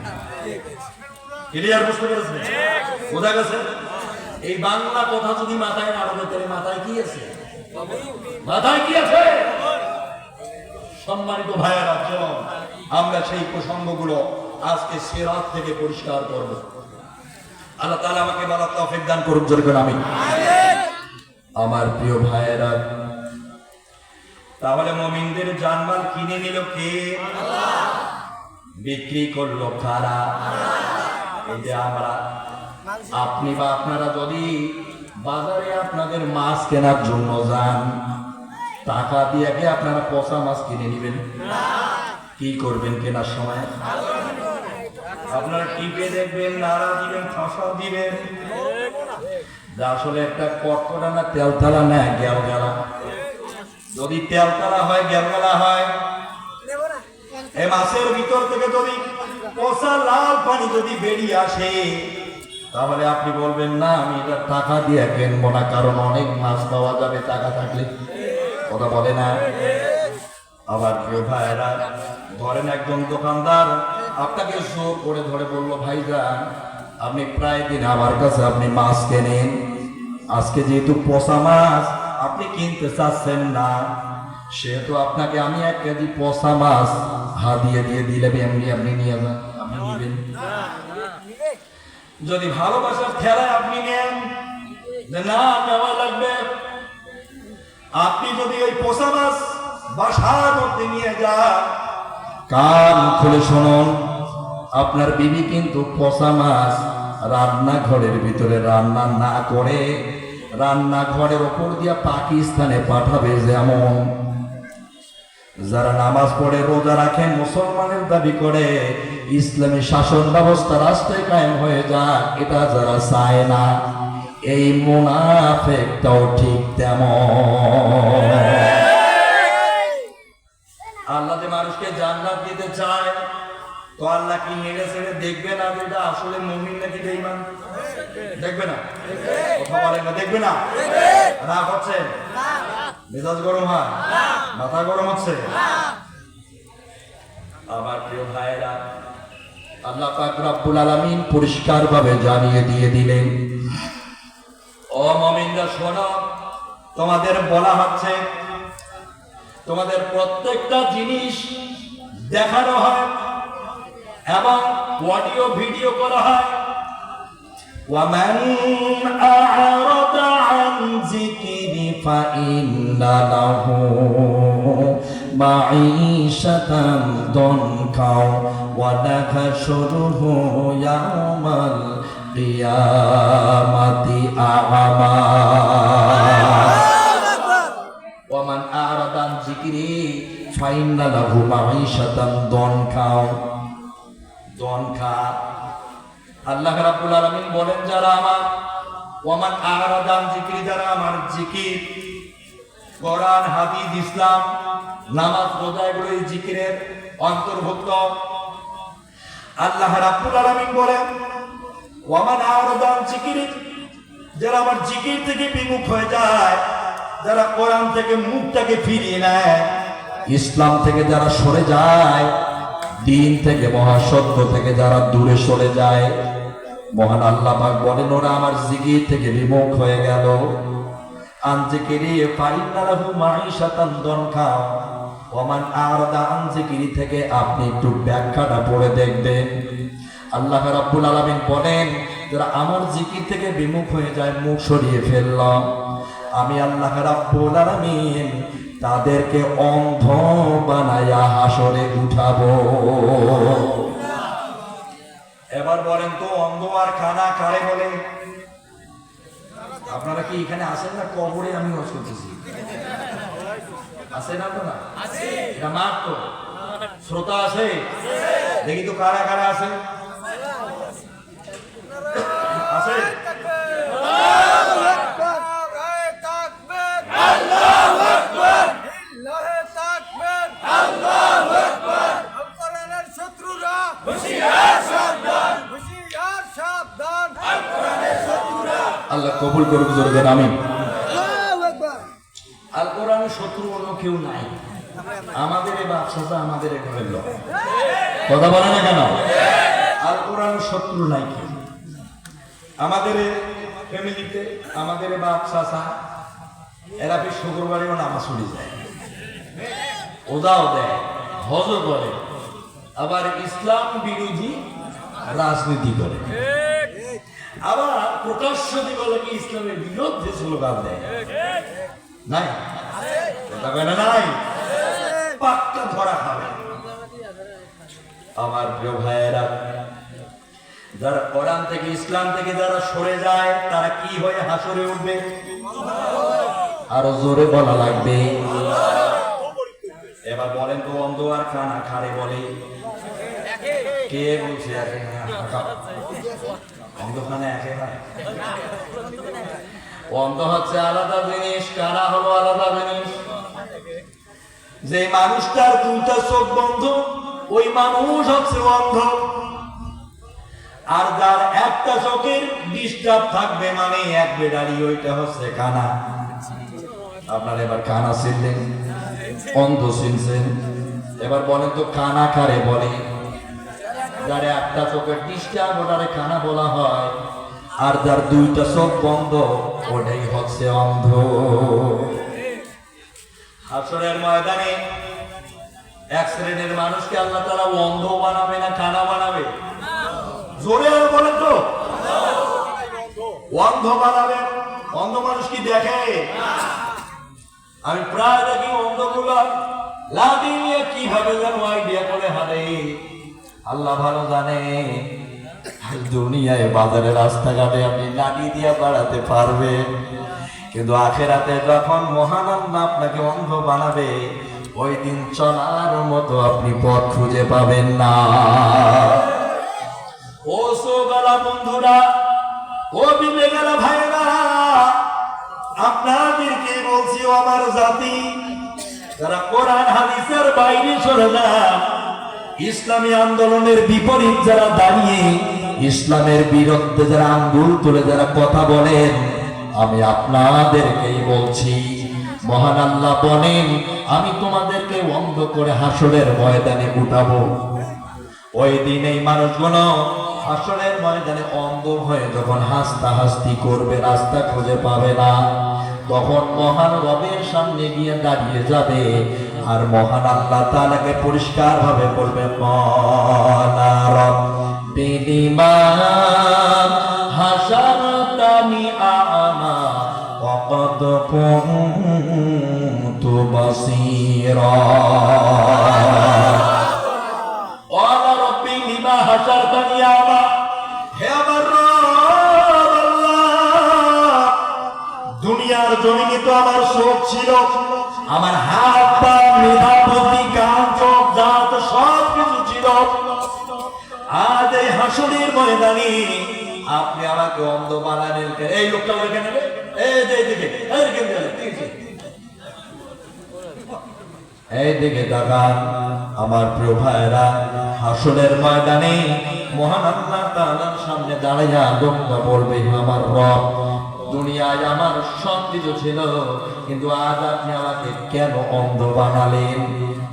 ক্লিয়ার? বুঝতে পেরেছেন? বোঝা গেছে? এই বাংলা কথা যদি মাথায় না ঢোকে, তাহলে মাথায় কি আছে? মাথায় কি আছে? সম্মানিত ভাইয়েরা, চলুন আমরা সেই প্রসঙ্গগুলো আজকে সিরাত থেকে পরিষ্কার করব। আল্লাহ তাআলা আমাকে বলার তৌফিক দান করুন, জোরে করে আমিন। আমার প্রিয় ভাইয়েরা, তাহলে মুমিনদের জানমাল কিনে নিল কে? আল্লাহ। বিক্রি করলো কারা? এই যে আমরা, আপনি বা আপনারা যদি বাজারে আপনাদের মাছ কেনার জন্য যান, টাকা দিয়ে কি আপনারা পচা মাছ কিনে নেবেন? কি করবেন কেনার সময়? আপনারা টিপে দেখবেন, নাড়া দিবেন, ঠসা দিবেন, আসলে একটা কটকটা না তেলতালা না গ্যালগালা। যদি তেলতালা হয়, গ্যালগালা হয়, এই মাছের ভিতর থেকে যদি পচা লাল পানি যদি বেরিয়ে আসে, তাহলে আপনি বলবেন না আমি এটা টাকা দিয়ে কিনবো না, কারণ অনেক মাছ পাওয়া যাবে টাকা থাকলে। কথা বলে না? আবার প্রিয় ভাইয়েরা, ধরেন একজন দোকানদার আপনাকে জোর করে ধরে বললো, ভাইজান আপনি প্রায় দিন আমার কাছে আপনি মাছ কেনেন, আজকে যেহেতু পচা মাছ আপনি কিনতে চাচ্ছেন না, সেহেতু আপনাকে আমি 1 কেজি পচা মাছ হাদিয়ে দিয়ে দিলে এমনি আপনি নিয়ে যান। আপনি যদি ভালোবাসার ঠেলায় আপনি নেন যে না নেওয়া লাগবে, আপনি যদি ওই পোষা মাছ বাসার মধ্যে নিয়ে যান, কান খুলে শুনুন, আপনার বিবি কিন্তু পোষা মাছ রান্নাঘরের ভিতরে রান্না না করে রান্নাঘরের ওপর দিয়া পাকিস্তানে পাঠাবে। যেমন যারা নামাজ পড়ে রোজা রাখেন, মুসলমানের দাবি করে, ইসলামী শাসন ব্যবস্থা রাষ্ট্রে কায়েম হয়ে যাক, এটা যারা চায় না, এই মুনাফিকটাও ঠিক তেমন। আল্লাহ যে মানুষকে জান্নাত দিতে চায়, তো আল্লাহ কি নেড়ে ছেড়ে দেখবে না যে এটা আসলে মুমিন নাকি বেঈমান? দেখবে না? কথা বলেন না, দেখবে না? রাগ হচ্ছে? মেজাজ গরম হয়? মাথা গরম হচ্ছে? আমার প্রিয় ভাইয়েরা, আল্লাহ পাক রব্বুল আলামিন পরিষ্কার ভাবে জানিয়ে দিয়ে দিলেন, ও মুমিনরা শোনো, তোমাদের বলা হচ্ছে তোমাদের প্রত্যেকটা জিনিস দেখানো হয় এবং অডিও ভিডিও করা হয়। وَمَنْ أَعْرَضَ عَنْ ذِكْرِي فَإِنَّ لَهُ مَعِيشَةً ضَنكًا وَنَحْشُرُهُ يَوْمَ الْقِيَامَةِ أَعْمَى وَمَنْ أَعْرَضَ عَنْ ذِكْرِي فَإِنَّ لَهُ مَعِيشَةً ضَنكًا। আল্লাহ রাব্বুল আলামিন বলেন, যারা আমার ওমান আ'রাদা আন যিকরি, যারা আমার জিকির, কোরআন, হাদিস, ইসলাম, নামাজ, রোজা, এগুলো এই জিকিরের অন্তর্ভুক্ত। আল্লাহ রাব্বুল আলামিন বলেন, ওমান আ'রাদা আন যিকরি, যারা আমার জিকির থেকে বিমুখ হয়ে যায়, যারা কোরআন থেকে মুখটাকে ফিরিয়ে নেয়, ইসলাম থেকে যারা সরে যায়, দিন থেকে, মহাসত্য থেকে যারা দূরে সরে যায়, মহান আল্লাহ পাক বলেন, ওরা আমার জিকির থেকে বিমুখ হয়ে গেল। আন যিকরি ফাইন্না লাহু মাঈশাতান দনকা। ওমান আ'রাদা আন যিকরি থেকে আপনি একটু ব্যাখ্যাটা পড়ে দেখবেন। আল্লাহ রাব্বুল আলামিন বলেন, যারা আমার জিকির থেকে বিমুখ হয়ে যায়, মুখ সরিয়ে ফেলল, আমি আল্লাহ রাব্বুল আলামিন তাদেরকে অন্ধ বানায়া হাসরে উঠাবো। এবার বলেন তো, অন্ধ আর কানা কারে বলে? আপনারা কি এখানে আসেন না? কবরে আমি ওয়াজ করতেছি, আসেন আপনারা? এটা মাঠ তো, শ্রোতা আছে, দেখি তো কারা কারা আছে। আছে? আল্লাহ কবুল করুক, জোরে আমিন। আল কোরআনের শত্রু অন্য কেউ নাই, আমাদের এই বাদশাহ, আমাদের এই ঘরের লোক। কথা বলে না কেন? আল কোরআনের শত্রু নাই কেউ। আমাদের ফ্যামিলিতে আমাদের বাদশাহ, এরা বেশ শুক্রবারেও নামাজ পড়ে যায়, ওদাও দেয়, হজও করে, আবার ইসলাম বিরোধী রাজনীতি করে, আবার প্রকাশ্য দিবসে ইসলামের বিরুদ্ধে স্লোগান দেয়। নাই? কথা বলে না? নাই? পাক্কা ধরা হবে। আমার প্রিয় ভাইয়েরা, যারা কোরআন থেকে, ইসলাম থেকে যারা সরে যায়, তারা কি হয়ে হাসরে উঠবে? আরো জোরে বলা লাগবে। এবার বলেন তো, অন্ধ আর কানা কারে বলে? কে বলছে? অন্ধখানে একে হয়। অন্ধ হচ্ছে আলাদা জিনিস, কানা হলো আলাদা জিনিস। যে মানুষটার দুইটা চোখ বন্ধ, ওই মানুষ হচ্ছে অন্ধ। আর যার একটা চোখের ডিস্টার্ব থাকবে, মানে এক বেদারি, ওইটা হচ্ছে কানা। আপনার এবার কানা চিনলেন, অন্ধ চিনছেন। এবার বলেন তো, কানা কারে বলে? যার একটা চোখের ডিস্টার্ব, ওটারে কানা বলা হয়। আর যার দুইটা চোখ বন্ধ, ওটাই হচ্ছে অন্ধ। হাসরের ময়দানে এক শ্রেণীর মানুষকে আল্লাহ তাআলা অন্ধ বানাবে না কানা বানাবে? জোরে বলেন তো। অন্ধ বানাবেন। অন্ধ মানুষ কি দেখে? আমি প্রায় দেখি অন্ধগুলো লাঠি নিয়ে কিভাবে যেন আইডিয়া করে হাঁটে, আল্লাহ ভালো জানে। দুনিয়ায় বাজারে রাস্তাঘাটে আপনি লাঠি দিয়ে বাড়াতে পারবেন, কিন্তু আখেরাতে যখন মহান আল্লাহ আপনাকে অন্ধ বানাবে, ওই দিন চলার মতো আপনি পথ খুঁজে পাবেন না। ও সোগালা বন্ধুরা, ও বিবেকালা ভাইরা, আপনাদেরকে বলছি, ও আমার জাতি, যারা কোরআন হাদিসের বাইরে সরে যান, ইসলামী আন্দোলনের বিপরীত যারা দাঁড়িয়ে ইসলামের বিরুদ্ধে যারা আঙ্গুল তুলে যারা কথা বলেন, আমি আপনাদেরকেই বলছি, মহান আল্লাহ বলেন, আমি তোমাদেরকে অন্ধ করে হাসরের ময়দানে উঠাবো। ওই দিন এই মানুষগুলো হাসরের ময়দানে অন্ধ হয়ে যখন হাসতাহাসতি করবে, রাস্তা খুঁজে পাবে না, তখন মহান রবের সামনে গিয়ে দাঁড়িয়ে যাবে, আর মহান আল্লাহ তাআলাকে পরিষ্কার ভাবে বলবে, মালা রব্বি লিমা হাশারতানি আ'মা ওয়া ক্বাদ কুনতু বাসীরা। মালা রব্বি লিমা হাশারতানি আ'মা, হে আমার রব আল্লাহ, দুনিয়ার জমিনে তো আমার চোখ ছিল, আমার হাত পা মেধা বুদ্ধি কান চোখ দাঁত সব কিছু ছিল, আজ এই হাসরের ময়দানে আপনি আমাকে অন্ধ বানালেন। এই লোকটা ওইখানে নেবে, এই যে দিকে, এই দিকে তাকান আমার প্রিয় ভাইরা, হাসরের ময়দানে মহান আল্লাহ তাআলার সামনে দাঁড়াইয়া লোকটা বলবে, আমার রব, দুনিয়ায় আমার সব কিছু ছিল, কিন্তু আজ আপনি আমাকে কেন অন্ধ বানালেন?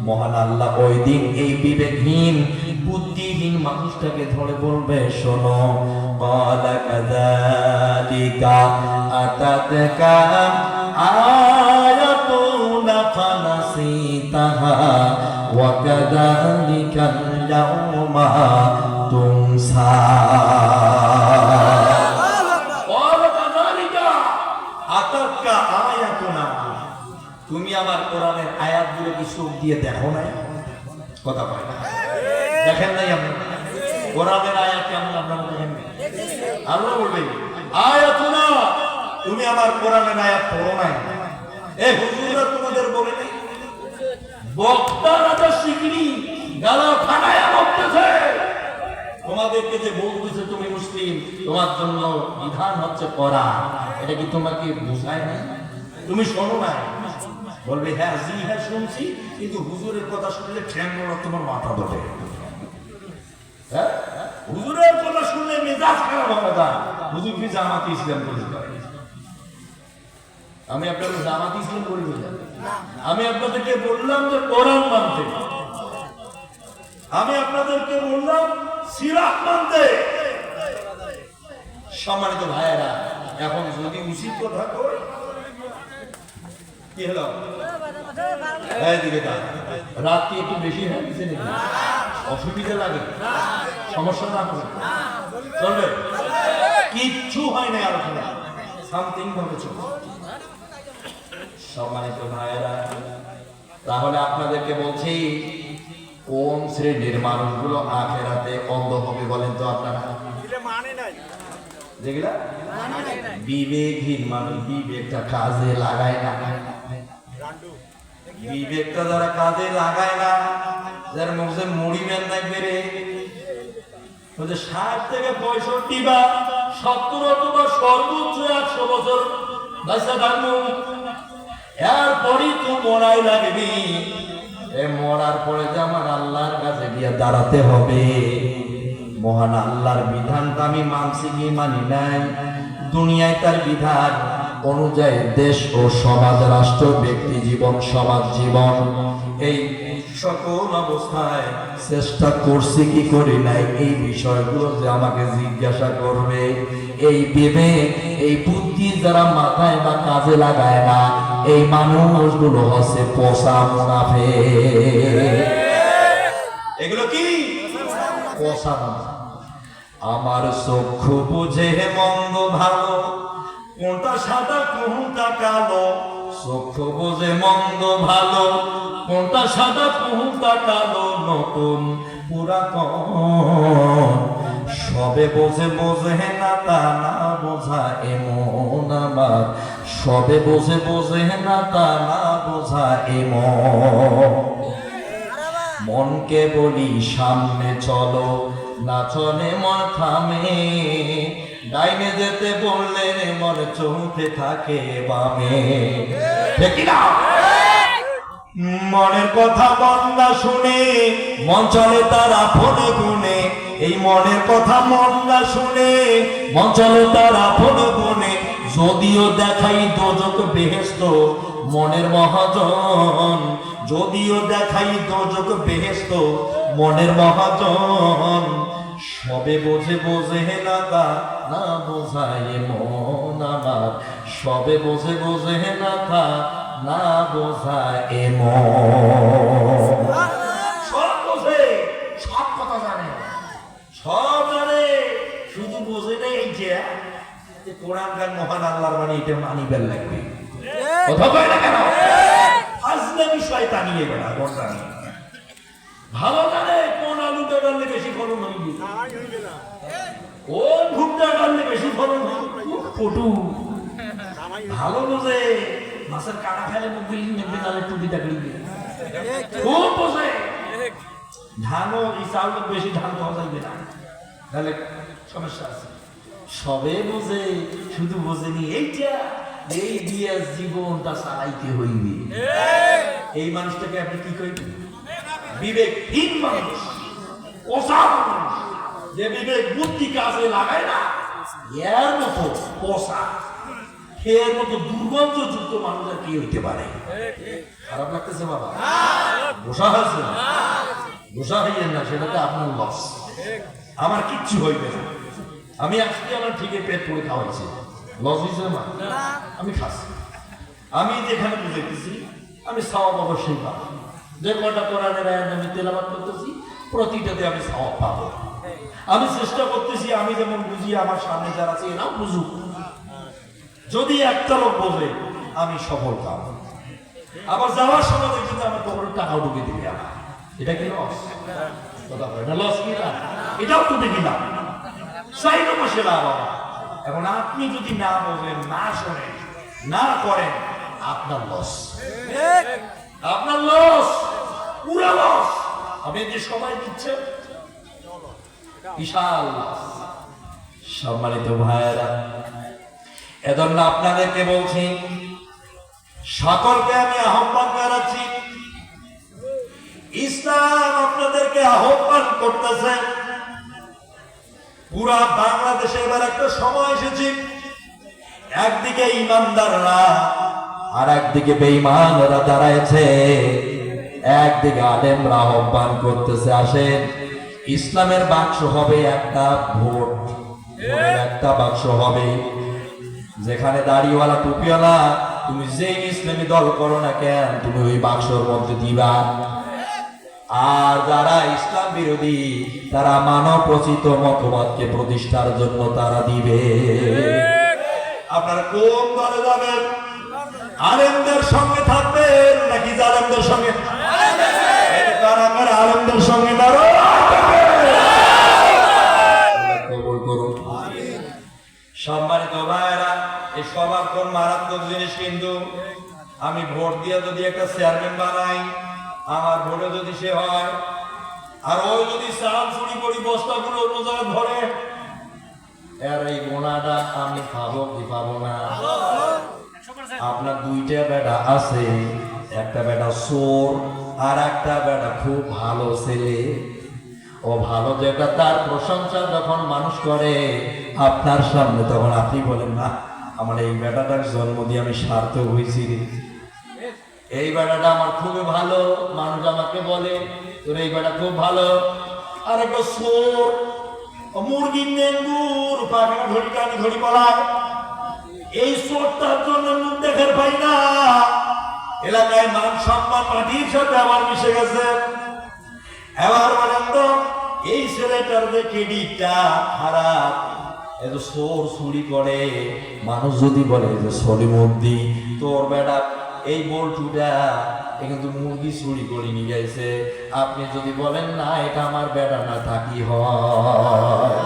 মহান আল্লাহ ওই দিন এই বিবেকহীন বুদ্ধিহীন মানুষটাকে ধরে বলবে, শোনো, ক্বালা কাযালিকা আতাতকা আয়াতুনা ফানাসিতাহা ওয়া কাযালিকাল ইয়াওমা তুনসা। তুমি আমার কোরআনের আয়াতগুলো কি চোখ দিয়ে দেখো না? কথা বলে না, দেখেন নাই আপনি কোরআনের আয়াত কেমন? আপনারা দেখেন না? আল্লাহ বলবে, আয়াতুনা, তুমি আমার কোরআনের আয়াত পড়ো নাই। এই হুজুররা তোমাদের বলে নাই? বক্তারা তো শিগগিরই গালা ফাটায়া বলতেছে, তোমাদেরকে যে বলতেছে তুমি মুসলিম, তোমার জন্য বিধান হচ্ছে কোরআন, এটা কি তোমাকে বুঝায় না? তুমি শোনো না? বলবে, হ্যাঁ জি হ্যাঁ শুনছি, কিন্তু হুজুরের কথা শুনলে ঠ্যাংগুলো তোমার মাথা ধরে। হ্যাঁ, হুজুরের কথা শুনলে মেজাজ খারাপ হবে যায়। হুজুর কি জামাতে ইসলাম করে? আমি আপনাদের জামাতে ইসলাম করি না, আমি আপনাদেরকে বললাম যে কোরআন মানতে, আমি আপনাদেরকে বললাম সিরাত মানতে। সম্মানিত ভাইয়েরা, এখন যদি উচিত কথা কই, কি হলো? রাত্রি একটু বেশি হয়ে গেছে নাকি? অসুবিধা লাগে? সমস্যা না হবে, চলবে? কিচ্ছু হয় না, আলোচনা সামথিং ভাবে চলবে। সম্মানিত ভাইয়েরা, তাহলে আপনাদেরকে বলছি, কোন শ্রেণীর মানুষগুলো আখেরাতে অন্ধ হবে বলেন তো আপনারা? যেগুলা বিবেকহীন মানুষ, বিবেকটা কাজে লাগায় না, বিবেকটা যারা কাজে লাগায় না, যার মুখে মুড়ি মেন থাকবে রে, 60 থেকে 65 বা 70 অথবা সর্বোচ্চ 100 বছর বাঁচা থাকবো, এরপরই তো মরাই লাগবে। মরার পরে যে আমার আল্লাহর কাছে গিয়ে দাঁড়াতে হবে। মহান আল্লাহর বিধানটা আমি মানছি কি মানি নাই? দুনিয়ায় তার বিধান অনুযায়ী দেশ ও সমাজ, রাষ্ট্র, ব্যক্তি জীবন, সমাজ জীবন, এই সকল অবস্থায় চেষ্টা করছি কি করি নাই, এই বিষয়গুলো যে আমাকে জিজ্ঞাসা করবে। এই বিবেক, এই বুদ্ধি যারা মাথায় বা কাজে লাগায় না, এই মানুষগুলো হচ্ছে পোষা মুনাফিক। এগুলো কি? পোষা মুনাফিক। আমার চক্ষু বুঝে মন্দ ভালো, কোনটা সাদা কোনটা কালো। চক্ষু বুঝে মন্দ ভালো, কোনটা সাদা কোনটা কালো। নতুন পুরাতন সবে বোঝে বোঝে না তা না বোঝা এমন আমার। সবে বোঝে বোঝে না তা না বোঝা এমন। মনকে বলি সামনে চলো, না চলে মন থামে। ডাইনে যেতে বললে মন চলতে থাকে বামে। ঠিক না? মনের কথা মন না শুনে, মন চলে তার আপনে গুনে। এই মনের কথা মন না শুনে, মন চলে তার আপনে গুনে। যদিও দেখাই দোজক বেহেশত মনের মহাজন, যদিও দেখাই দোজক বেহেশত মনের মহাজন। সবে বোঝে বোঝে না তা না বোঝায় মন আমার। সবে বোঝে বোঝে না তা না বোঝায় এমন। সব বোঝে, সব কথা জানে, সব জানে, শুধু বোঝে না এই যে কোরআনকার মহান আল্লাহর বাণী, এটা মানিবার লাগবে। কথা কয় না কেন? ফাজলামি শয়তানি এগুলা বর্তানি। ভালো জানে কোন আলুটা ডাললে বেশি ফলন হইবে, কোন ভুট্টা ডাললে বেশি ফলন হইবে। পটু ভালো বোঝে মাছের কাটা ফেলে মুখে নেবে, তাহলে টুপিটা গড়িবে। খুব বোঝে ধানও এই চাউল বেশি ধান পাওয়া যাইবে না, তাহলে সমস্যা আছে। সবে বোঝে, শুধু বোঝেনি এইটা, এই দিয়ে জীবনটা চালাইতে হইবে। এই মানুষটাকে আপনি কি কইবেন? বিবেকহীন মানুষ, পোষা মানুষ, যে বিবেক বুদ্ধি কাজে লাগায় না, এর মতো পোষা, এর মতো দুর্গন্ধযুক্ত মানুষ আর কি হইতে পারে? খারাপ লাগতেছে বাবা? বসা হয়েছে, বসা হইয়েন না, সেটাতে আপনার লস। আমার কিচ্ছু হইবে না। আমি আজকে আমার ঠিকই পেট পড়ে খাওয়াইছি, লস হয়েছে না? আমি খাচ্ছি। আমি যেখানে বুঝাইতেছি আমি সওয়াব অবশ্যই পাবো। যে কটা কোরআনের আয়াত আমি তেলাওয়াত করতেছি, প্রতিটাতে আমি সওয়াব পাবো। আমি চেষ্টা করতেছি আমি যেমন বুঝি, আমার সামনে যারা আছে এরাও বুঝুক। যদি একটা লোক বোঝে আমি সফল পাবো। আবার যাওয়ার সময় দেখছি যে আমার পকেটের টাকাও ঢুকে দিবে আমার, এটা কি লস? কথা বলে না, লস কি না? এটাও তো দেখি না, সাই নমসে লাভ আমার। এখন আপনি যদি না বোঝেন, না শোনেন, না করেন, আপনার লস, আপনার লস, পুরো লস। আপনি যে সময় দিচ্ছেন বিশাল লস। সম্মানিত ভাইয়েরা, এজন্য আপনাদেরকে বলছি, সকলকে আমি আহ্বান জানাচ্ছি, ইসলাম আপনাদেরকে আহ্বান করতেছে। পুরা বাংলাদেশে এবার একটা সময় এসেছে, একদিকে ইমানদাররা আর একদিকে বেঈমানরা দাঁড়াইছে। একদিকে আলেমরা আহ্বান করতেছে, আসেন ইসলামের বাক্স হবে একটা, ভোট, ভোটের একটা বাক্স হবে, যেখানে দাড়িওয়ালা টুপিওয়ালা তুমি যেই ইসলামী দল করো না কেন, তুমি ওই বাক্সর মধ্যে দিবা। আর যারা ইসলাম বিরোধী, তারা মানবরচিত মতবাদকে প্রতিষ্ঠার জন্য তারা দিবে। আপনারা কোন দলে যাবেন? আলেমদের সঙ্গে থাকবেন নাকি জালেমদের সঙ্গে? আলেমদের সঙ্গে কবুল করুন। সম্মানিত ভাইয়েরা, এই সবার কোন মারাত্মক জিনিস, কিন্তু আমি ভোট দিয়ে যদি একটা চেয়ারম্যান বানাই, আমার ভোটে যদি সে হয়, আর ওই যদি চাল চুরি করি বস্তাগুলো অন্য জায়গায় ধরে, এর এই গোনাটা আমি পাবো কি পাবো না? আপনার দুইটা বেটা আছে, একটা বেটা চোর আর একটা বেটা খুব ভালো ছেলে। ও ভালো যেটা, তার প্রশংসা যখন মানুষ করে আপনার সামনে, তখন আপনি বলেন না, আমার এই বেটাটার জন্ম দিয়ে আমি সার্থক হয়েছি রে, এই বেটাটা আমার খুবই ভালো, মানুষ আমাকে বলে তোর এই বেটা খুব ভালো। আর একটা চোর, মুরগির নেঙ্গুর পাখানা ধরি টানি ধরি পালায়, এই চোরটার জন্য মুখ দেখার পাই না, এলাকায় মান সম্মান মাটির সাথে আবার মিশে গেছে। এবার বলেন তো, এই ছেলেটার যে ক্রেডিটটা খারাপ, এত চোর চুরি করে। মানুষ যদি বলে যে সলিমুদ্দি তোর বেটা এই বল্টুটা কিন্তু মুরগি চুরি করে নিয়ে গেছে, আপনি যদি বলেন না এটা আমার বেটা না, থাকি হয়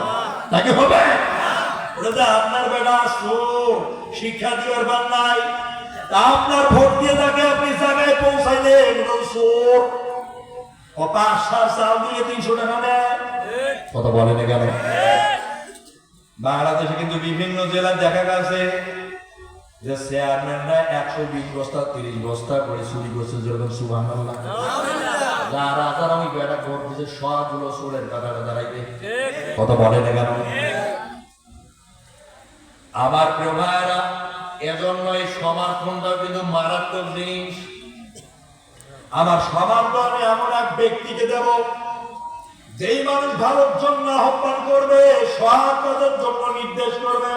নাকি হবে? ওটা যে আপনার বেটা চোর, শিক্ষা দিবার বার নাই, তা আপনার ভোট দিয়ে তাকে আপনি জায়গায় পৌঁছাইলেন চোর। ও 5-7 চাল দিয়ে 300 টাকা নেয়, কথা বলে না কেন? বাংলাদেশে কিন্তু বিভিন্ন জেলায় দেখা গেছে যে চেয়ারম্যানরা 120 বস্তা 30 বস্তা করে চুরি করছে, যেরকম সুবহানাল্লাহ। যারা যারা ওই বেটা ভোট দিচ্ছে সবগুলো চোরের কাতারে দাঁড়াইবে, কথা বলে না কেন? আমার প্রিয় ভাইরা, এজন্য এই সমর্থনটা কিন্তু মারাত্মক জিনিস। আমার সমর্থনে এমন এক ব্যক্তিকে দেব যেই মানুষ ভালোর জন্য আহ্বান করবে, সৎ কাজের জন্য নির্দেশ করবে,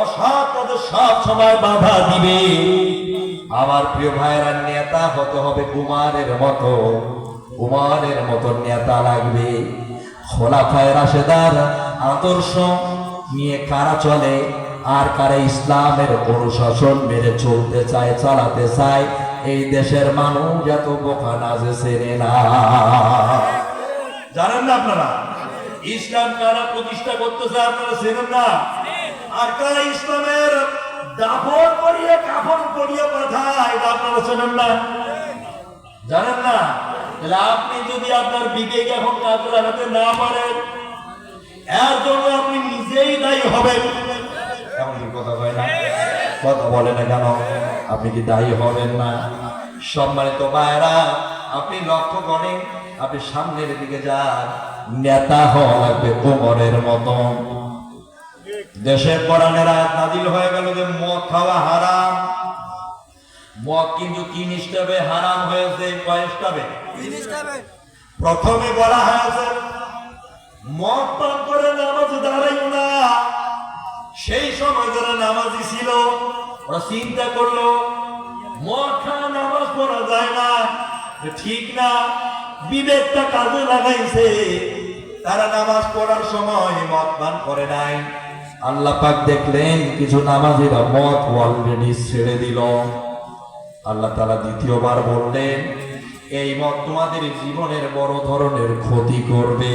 অসৎ কাজে সব সময় বাধা দিবে। আমার প্রিয় ভাইরা, নেতা হতে হবে উমারের মতো, উমারের মতো নেতা লাগবে। খোলাফায়ে রাশেদার আদর্শ নিয়ে কারা চলে আর কারা ইসলামের অনুশাসন মেনে চলতে চায়, চালাতে চায়, এই দেশের মানুষ এত বোকা না যে চেনে না। জানেন না আপনারা ইসলাম কারা প্রতিষ্ঠা করতেছে? আপনারা চেনেন না? আর কারা ইসলামের দাফন করিয়ে কাফন করিয়ে পাঠায়, এটা আপনারা চেনেন না? জানেন না? তাহলে আপনি যদি আপনার বিবেক এখন কাজে লাগাতে না পারেন, এর জন্য আপনি নিজেই দায়ী হবেন। এমন কথা হয় না? কথা বলে না কেন? আপনি কি দায়ী হবেন না? সম্মানিত ভাইরা, আপনি লক্ষ্য করেন, আপনি সামনের দিকে যান, নেতা হওয়া লাগবে ওমরের মতো। দেশের কোরআনের আয়াত নাযিল হয়ে গেল যে মদ খাওয়া হারাম। মদ কিন্তু 3 স্টেপে হারাম হয়েছে। কয় স্টেপে? 3 স্টেপে। প্রথমে বলা হয়েছে মদ পান করে নামাজে দাঁড়াইও না। সেই সময় যারা নামাজি ছিল ওরা চিন্তা করলো মদ খাওয়া নামাজ পড়া যায় না, ঠিক না, বিবেকটা কাজে লাগাইছে, তারা নামাজ পড়ার সময় মদ পান করে নাই। আল্লাহ পাক দেখলেন কিছু নামাজিরা মদ অলরেডি ছেড়ে দিল। আল্লাহ তাআলা দ্বিতীয়বার বললেন এই মদ তোমাদের জীবনের বড় ধরনের ক্ষতি করবে।